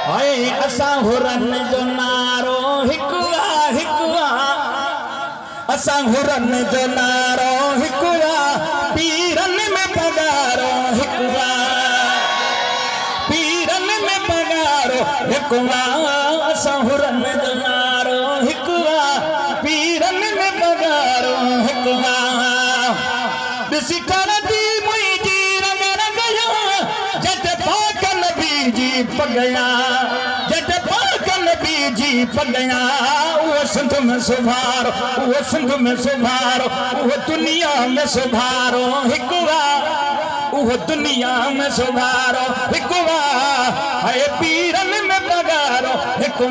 हाय असां हुरन जो नारो हिकु आहे हिकु आहे असां हुरन जो नारो हिकु आहे पीरन में पगारो हिकु आहे पीरन में पगारो हिकु आहे असां हुरन जो नारो हिकु आहे पीरन में पगारो हिकु आहे ॾिसी करदी मुंहिंजी रंग रंग जट पाक नबी जी पगया जट पाक नबी जी पगया वो सिंध में सुभारो वो सिंध में सुभारो वो दुनिया में सुभारो हिकु वो दुनिया में सुभारो हिकु है पीरन में पगारो हिकु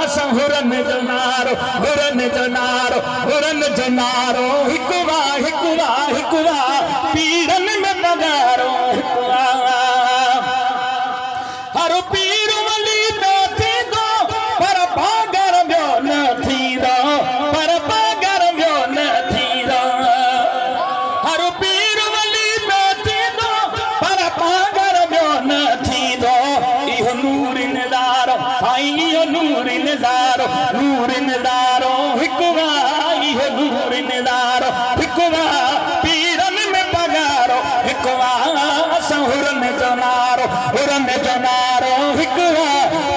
असां हुरन जो नारो हुरन जो नारो हुरन जो नारो हिकु हिकु पीरन में पगारो हिकु हर पीर वली न थींदो पर पागर ॿियो न थींदो पर पागर ॿियो न थींदो हर पीर वली न थींदो पर पागर ॿियो न थींदो इहो नूर निज़ारो साईं इहो नूर निज़ारो हिकु इहो नूर निज़ारो हिकु पीरन में पगारो हिकु असां हुरन जो नारो हिकु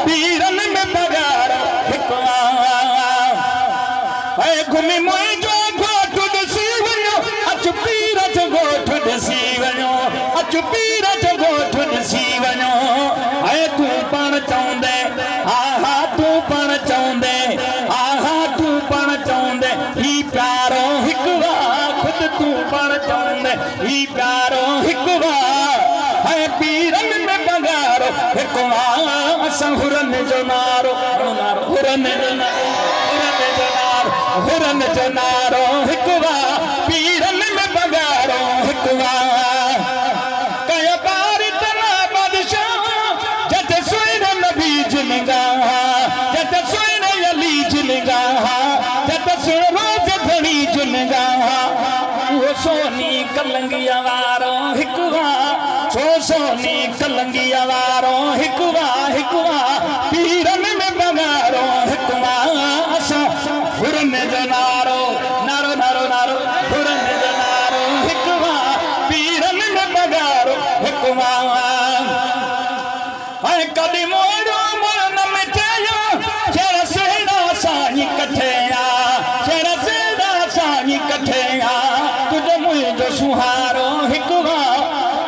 पीरन में पगारो हिकु घुमी मुंहिंजो घोट ॾिसी वञो अचु पीर जो घोट ॾिसी वञो अचु पीर जो घोट ॾिसी वञो ऐं तूं पाण चवंदे हा तूं पाण चवंदे हा तूं पाण चवंदे ही प्यारो हिकु ख़ुदि तूं पाण चवंदे ही प्यारो हिकु है पीरन में पगारो हिकु असां हुरन जो नारो हुरन जो नारो हिकु पीरन में पगारो हिकु कय बार तना बादशाह जट सुन नबी जिनगा जट सुन अली जिनगा जट सुन रोज धणी जिनगा वो सोनी कलंगिया वारो हिकु सोनी कलंगिया वारो हिकु पीरन में पगारो हिकु असां हुरन जो नारो हुरन जो नारो हिकु पीरन में पगारो हिकु ऐं कॾहिं मोड़ो मन में चयो जहिड़ा सेड़ा साईं कठे जहिड़ा सेड़ा साईं कठे तुंहिंजो मुंहिंजो सुहारो हिकु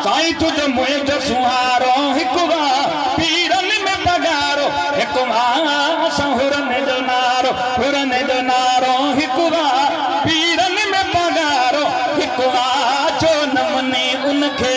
साईं तुझे मुंहिंजो सुहारो हिकु पीरन में पगारो हिकु असां हुरन जो नारो हिकु पीरन में पगारो हिकु जो न मने उनखे